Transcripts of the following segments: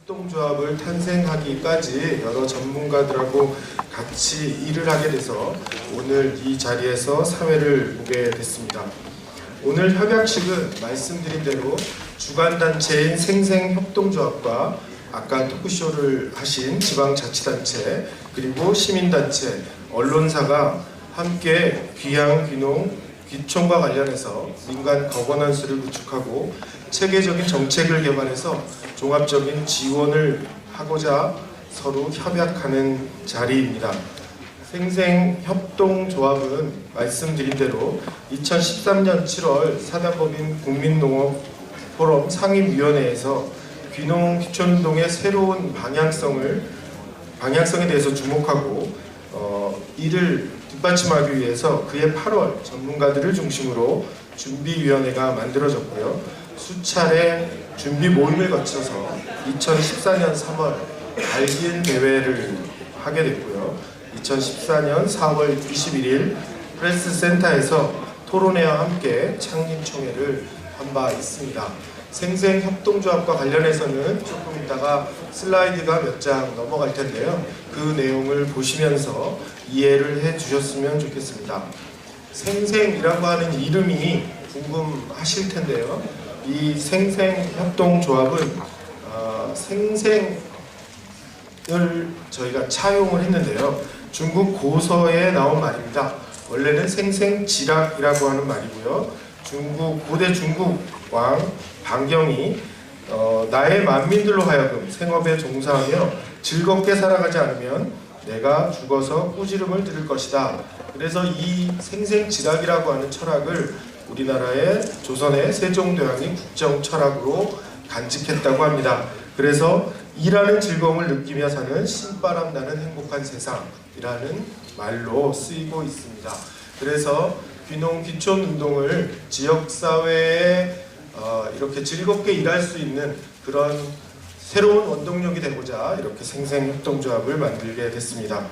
협동조합을 탄생하기까지 여러 전문가들하고 같이 일을 하게 돼서 오늘 이 자리에서 사회를 보게 됐습니다. 오늘 협약식은 말씀드린 대로 주관단체인 생생협동조합과 아까 토크쇼를 하신 지방자치단체 그리고 시민단체, 언론사가 함께 귀향, 귀농, 귀촌과 관련해서 민간 거버넌스를 구축하고 체계적인 정책을 개발해서 종합적인 지원을 하고자 서로 협약하는 자리입니다. 생생협동조합은 말씀드린 대로 2013년 7월 사단법인 국민농업포럼 상임위원회에서 귀농 귀촌운동의 새로운 방향성에 대해서 주목하고 이를 뒷받침하기 위해서 그해 8월 전문가들을 중심으로 준비위원회가 만들어졌고요. 수차례 준비 모임을 거쳐서 2014년 3월 발기인 대회를 하게 됐고요. 2014년 4월 21일 프레스센터에서 토론회와 함께 창립총회를 한 바 있습니다. 생생협동조합과 관련해서는 조금 이따가 슬라이드가 몇 장 넘어갈 텐데요. 그 내용을 보시면서 이해를 해 주셨으면 좋겠습니다. 생생이라고 하는 이름이 궁금하실 텐데요. 이 생생협동조합은 생생을 저희가 차용을 했는데요. 중국 고서에 나온 말입니다. 원래는 생생지락이라고 하는 말이고요. 고대 중국 왕 방경이 나의 만민들로 하여금 생업에 종사하며 즐겁게 살아가지 않으면 내가 죽어서 꾸지름을 들을 것이다. 그래서 이 생생지락이라고 하는 철학을 우리나라의 조선의 세종대왕이 국정철학으로 간직했다고 합니다. 그래서 일하는 즐거움을 느끼며 사는 신바람 나는 행복한 세상이라는 말로 쓰이고 있습니다. 그래서 귀농 귀촌 운동을 지역사회에 이렇게 즐겁게 일할 수 있는 그런 새로운 원동력이 되고자 이렇게 생생협동조합을 만들게 됐습니다.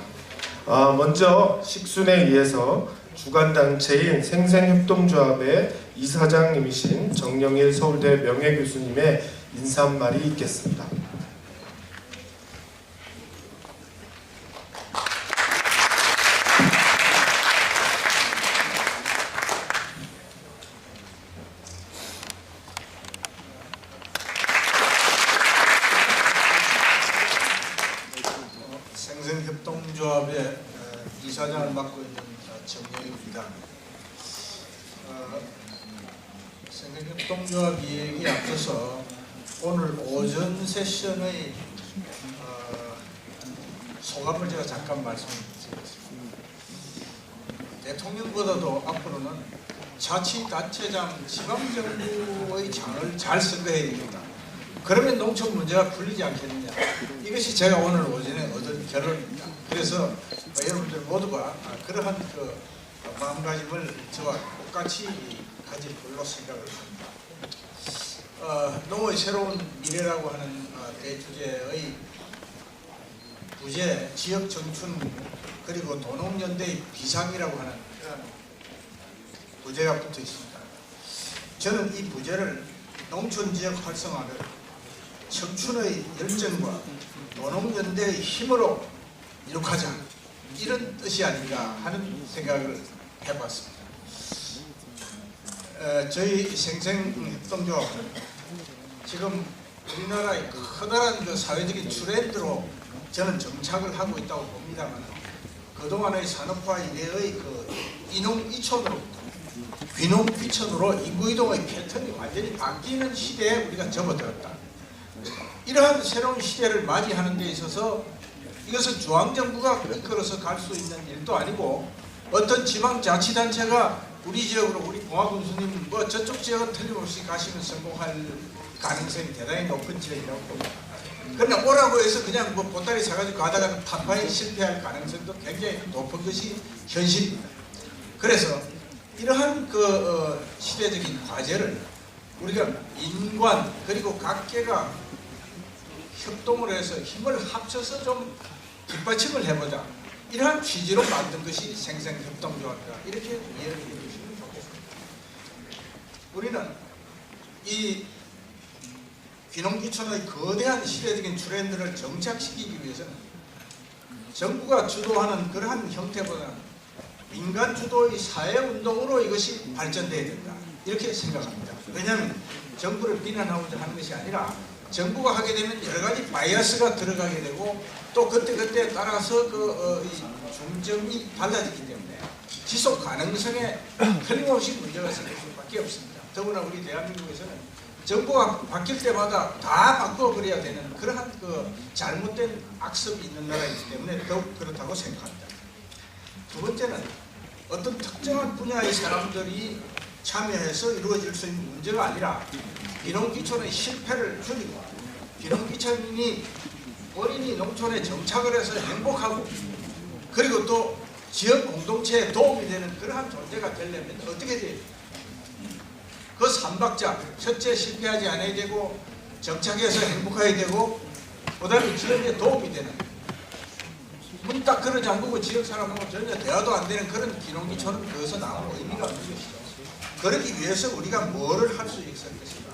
먼저 식순에 의해서 주관단체인 생생협동조합의 이사장님이신 정영일 서울대 명예교수님의 인사말이 있겠습니다. 생생협동조합의 이사장을 맡고 있는 정영입니다. 생생협동조합 이야기에 앞서서 오늘 오전 세션의 소감을 제가 잠깐 말씀드리겠습니다. 대통령보다도 앞으로는 자치단체장, 지방정부의 장을 잘 선거해야 됩니다. 그러면 농촌 문제가 풀리지 않겠느냐. 이것이 제가 오늘 오전에 얻은 결론입니다. 그래서 여러분들 모두가 그러한 그 마음가짐을 저와 똑같이 가질 걸로 생각을 합니다. 농어의 새로운 미래라고 하는 대주제의 부제, 지역 정춘 그리고 도농연대의 비상이라고 하는 그런 부제가 붙어 있습니다. 저는 이 부제를 농촌 지역 활성화를 청춘의 열정과 도농연대의 힘으로 이룩하자, 이런 뜻이 아닌가 하는 생각을 해봤습니다. 저희 생생협동조합은 지금 우리나라의 커다란 그 사회적인 트렌드로 저는 정착을 하고 있다고 봅니다만, 그동안의 산업화 이래의 그 이농이촌으로부터 귀농귀촌으로 인구이동의 패턴이 완전히 바뀌는 시대에 우리가 접어들었다. 이러한 새로운 시대를 맞이하는 데 있어서 이것은 중앙정부가 이끌어서 갈 수 있는 일도 아니고, 어떤 지방자치단체가 우리 지역으로, 우리 봉화군수님 뭐 저쪽 지역은 틀림없이 가시면 성공할 가능성이 대단히 높은 지역이라고 봅니다. 그러나 오라고 해서 그냥 뭐 보따리 사가지고 가다가 판파에 실패할 가능성도 굉장히 높은 것이 현실입니다. 그래서 이러한 그 시대적인 과제를 우리가 인관 그리고 각계가 협동을 해서 힘을 합쳐서 좀 뒷받침을 해보자, 이러한 취지로 만든 것이 생생협동조합이다, 이렇게 이해를 해주시면 좋겠습니다. 우리는 이 귀농귀촌의 거대한 시대적인 트렌드를 정착시키기 위해서는 정부가 주도하는 그러한 형태보다는 민간 주도의 사회운동으로 이것이 발전돼야 된다, 이렇게 생각합니다. 왜냐하면 정부를 비난하고자 하는 것이 아니라 정부가 하게 되면 여러 가지 바이어스가 들어가게 되고 또 그때 따라서 이 중점이 달라지기 때문에 지속 가능성에 틀림없이 문제가 생길 수밖에 없습니다. 더구나 우리 대한민국에서는 정부가 바뀔 때마다 다 바꿔버려야 되는 그러한 잘못된 악습이 있는 나라이기 때문에 더욱 그렇다고 생각합니다. 두 번째는 어떤 특정한 분야의 사람들이 참여해서 이루어질 수 있는 문제가 아니라 귀농귀촌의 실패를 줄이고 귀농귀촌인이 어린이 농촌에 정착을 해서 행복하고 그리고 또 지역 공동체에 도움이 되는 그러한 존재가 되려면 어떻게 돼요? 그 삼박자, 첫째 실패하지 않아야 되고 정착해서 행복해야 되고 그 다음에 지역에 도움이 되는, 문 딱 걸어 잠그고 지역 사람하고 전혀 대화도 안 되는 그런 귀농귀촌은 거기서 나오는 의미가 없는 것이죠. 그러기 위해서 우리가 뭐를 할 수 있을 것인가.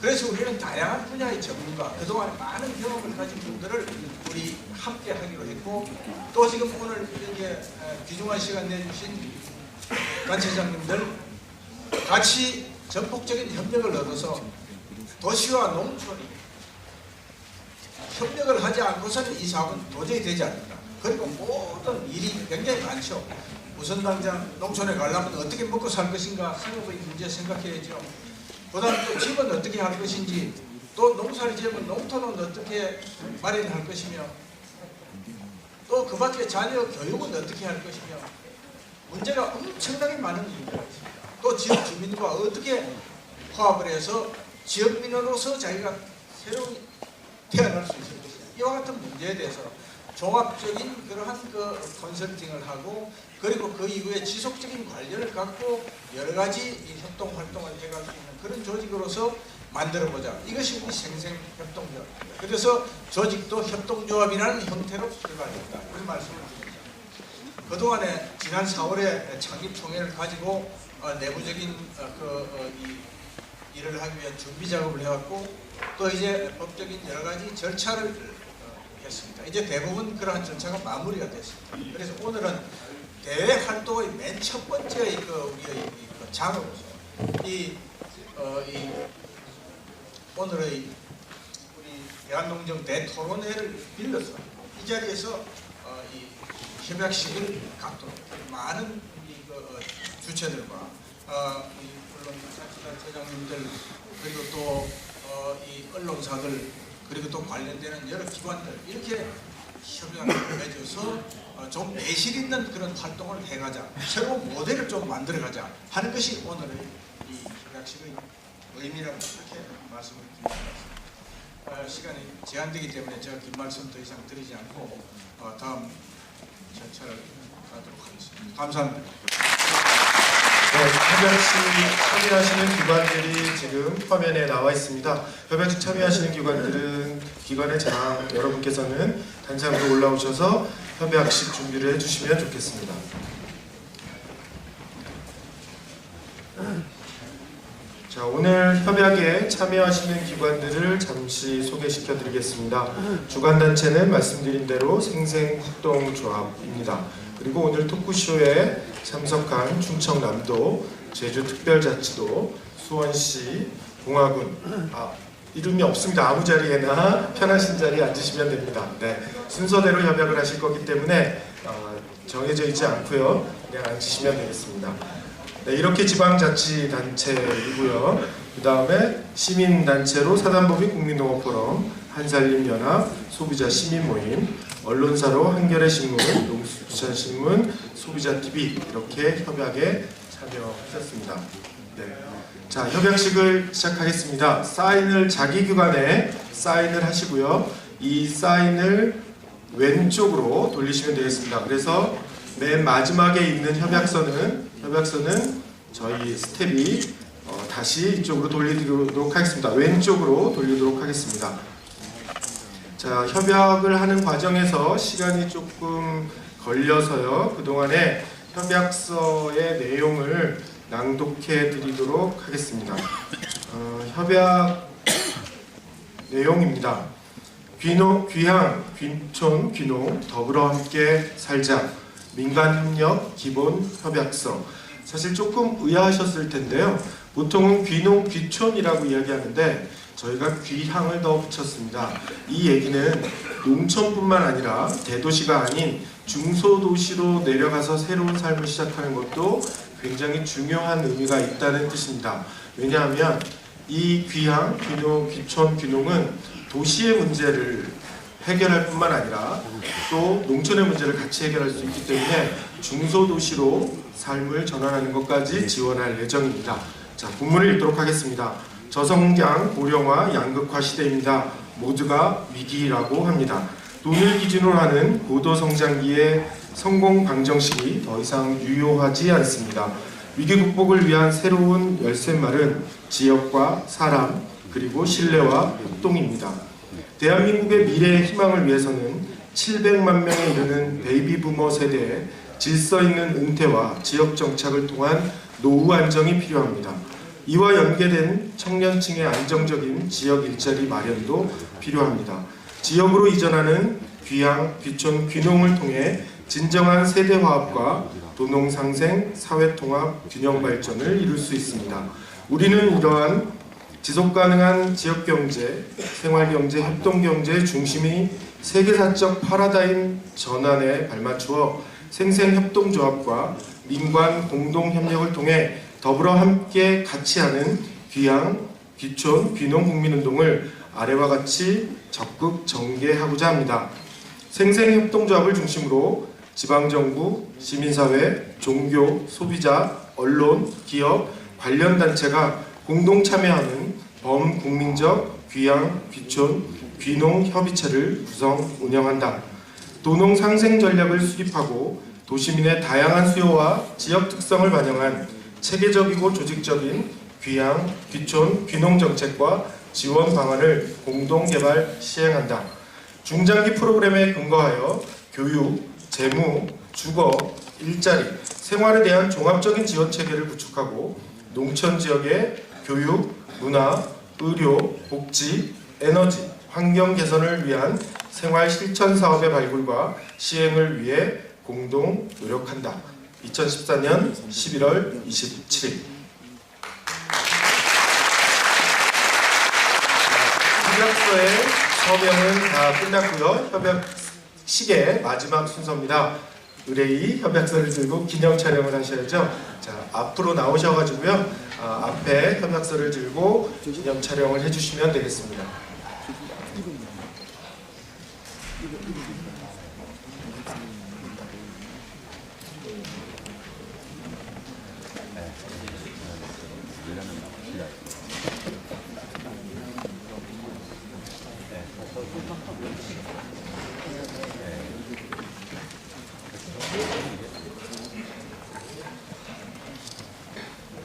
그래서 우리는 다양한 분야의 전문가, 그동안 많은 경험을 가진 분들을 우리 함께 하기로 했고, 또 지금 오늘 이렇게 귀중한 시간 내주신 단체장님들 같이 전폭적인 협력을 얻어서 도시와 농촌이 협력을 하지 않고서는 이 사업은 도저히 되지 않는다. 그리고 모든 일이 굉장히 많죠. 우선 당장 농촌에 가려면 어떻게 먹고 살 것인가, 생업의 문제 생각해야죠. 그 다음 또 집은 어떻게 할 것인지, 또 농사를 지으면 농토는 어떻게 마련할 것이며, 또 그 밖에 자녀 교육은 어떻게 할 것이며, 문제가 엄청나게 많은 문제가 있습니다. 또 지역 주민과 어떻게 화합을 해서 지역민으로서 자기가 새로운 태어날 수 있을 것이냐, 이와 같은 문제에 대해서 종합적인 그러한 컨설팅을 하고, 그리고 그 이후에 지속적인 관련을 갖고 여러 가지 이 협동 활동을 해갈 수 있는 그런 조직으로서 만들어보자. 이것이 우리 생생협동조합. 그래서 조직도 협동조합이라는 형태로 출발했다, 이런 말씀을 드립니다. 그동안에 지난 4월에 창립총회를 가지고 내부적인 이 일을 하기 위한 준비 작업을 해왔고, 또 이제 법적인 여러 가지 절차를 했습니다. 이제 대부분 그러한 절차가 마무리가 됐습니다. 그래서 오늘은 대외 활동의 맨 첫 번째의 우리의 장으로서 오늘의 우리 대한농정 대토론회를 빌려서 이 자리에서 이 협약식을 갖도록 많은 주체들과 물론 사회자님들, 그리고 또 이 언론사들, 그리고 또 관련되는 여러 기관들, 이렇게 협약을 맺어서 좀 내실 있는 그런 활동을 해가자, 새로운 모델을 좀 만들어가자 하는 것이 오늘의 이 협약식의 의미라고 이렇게 말씀을 드립니다. 시간이 제한되기 때문에 제가 긴 말씀 더 이상 드리지 않고 다음 절차를 가도록 하겠습니다. 감사합니다. 네, 협약식 참여하시는 기관들이 지금 화면에 나와 있습니다. 협약식 참여하시는 기관의 장 여러분께서는 단장으로 올라오셔서 협약식 준비를 해주시면 좋겠습니다. 자, 오늘 협약에 참여하시는 기관들을 잠시 소개시켜 드리겠습니다. 주관단체는 말씀드린 대로 생생협동조합입니다. 그리고 오늘 토크쇼에 참석한 충청남도, 제주특별자치도, 수원시, 봉화군, 이름이 없습니다. 아무 자리에나 편하신 자리에 앉으시면 됩니다. 네, 순서대로 협약을 하실 거기 때문에 정해져 있지 않고요. 그냥 앉으시면 되겠습니다. 네, 이렇게 지방자치단체이고요. 그 다음에 시민단체로 사단법인 국민농업포럼, 한살림연합, 소비자시민모임, 언론사로 한겨레신문, 농수산신문, 소비자TV 이렇게 협약에 참여하셨습니다. 네. 자, 협약식을 시작하겠습니다. 사인을 자기 기관에 사인을 하시고요. 이 사인을 왼쪽으로 돌리시면 되겠습니다. 그래서 맨 마지막에 있는 협약서는 저희 스텝이 다시 이쪽으로 돌리도록 하겠습니다. 왼쪽으로 돌리도록 하겠습니다. 자, 협약을 하는 과정에서 시간이 조금 걸려서요. 그동안에 협약서의 내용을 낭독해 드리도록 하겠습니다. 협약 내용입니다. 귀향, 귀촌, 귀농, 더불어 함께 살자. 민간협력 기본 협약서. 사실 조금 의아하셨을 텐데요. 보통은 귀농, 귀촌이라고 이야기하는데 저희가 귀향을 더 붙였습니다. 이 얘기는 농촌뿐만 아니라 대도시가 아닌 중소도시로 내려가서 새로운 삶을 시작하는 것도 굉장히 중요한 의미가 있다는 뜻입니다. 왜냐하면 이 귀향, 귀농, 귀촌, 귀농은 도시의 문제를 해결할 뿐만 아니라 또 농촌의 문제를 같이 해결할 수 있기 때문에 중소도시로 삶을 전환하는 것까지 지원할 예정입니다. 자, 본문을 읽도록 하겠습니다. 저성장, 고령화, 양극화 시대입니다. 모두가 위기라고 합니다. 돈을 기준으로 하는 고도성장기의 성공 방정식이 더 이상 유효하지 않습니다. 위기 극복을 위한 새로운 열쇠말은 지역과 사람, 그리고 신뢰와 협동입니다. 대한민국의 미래의 희망을 위해서는 700만 명에 이르는 베이비 부머 세대의 질서 있는 은퇴와 지역 정착을 통한 노후 안정이 필요합니다. 이와 연계된 청년층의 안정적인 지역 일자리 마련도 필요합니다. 지역으로 이전하는 귀향, 귀촌, 귀농을 통해 진정한 세대 화합과 도농 상생, 사회 통합, 균형 발전을 이룰 수 있습니다. 우리는 이러한 지속 가능한 지역 경제, 생활 경제, 협동 경제의 중심이 세계사적 패러다임 전환에 발맞추어 생생협동조합과 민관 공동 협력을 통해 더불어 함께 같이 하는 귀향, 귀촌, 귀농 국민운동을 아래와 같이 적극 전개하고자 합니다. 생생협동조합을 중심으로 지방정부, 시민사회, 종교, 소비자, 언론, 기업, 관련 단체가 공동 참여하는 범국민적 귀향, 귀촌, 귀농 협의체를 구성 운영한다. 도농 상생 전략을 수립하고 도시민의 다양한 수요와 지역 특성을 반영한 체계적이고 조직적인 귀향, 귀촌, 귀농 정책과 지원 방안을 공동 개발 시행한다. 중장기 프로그램에 근거하여 교육, 재무, 주거, 일자리, 생활에 대한 종합적인 지원 체계를 구축하고 농촌 지역의 교육, 문화, 의료, 복지, 에너지, 환경 개선을 위한 생활 실천 사업의 발굴과 시행을 위해 공동 노력한다. 2014년 11월 27일. 협약서의 서명은 다 끝났고요. 협약식의 마지막 순서입니다. 의뢰이 협약서를 들고 기념 촬영을 하셔야죠. 자, 앞으로 나오셔가지고요. 앞에 협약서를 들고 기념 촬영을 해주시면 되겠습니다.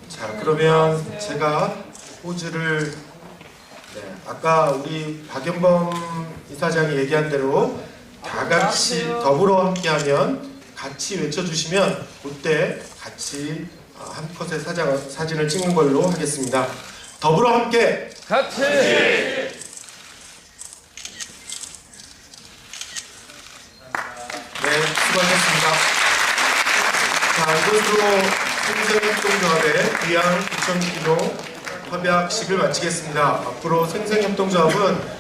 자, 그러면 제가 포즈를 아까 우리 박연범 이사장이 얘기한 대로 다 같이 더불어 함께하면 같이 외쳐주시면 그때 같이 한 컷의 사진을 찍는 걸로 하겠습니다. 더불어 함께 같이 네, 수고하셨습니다. 자, 이것으로 생생협동조합의 귀향, 귀촌, 귀농 협약식을 마치겠습니다. 앞으로 생생협동조합은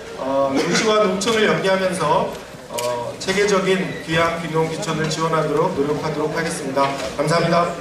도시와 농촌을 연계하면서 체계적인 귀향, 귀농, 귀촌을 지원하도록 노력하도록 하겠습니다. 감사합니다.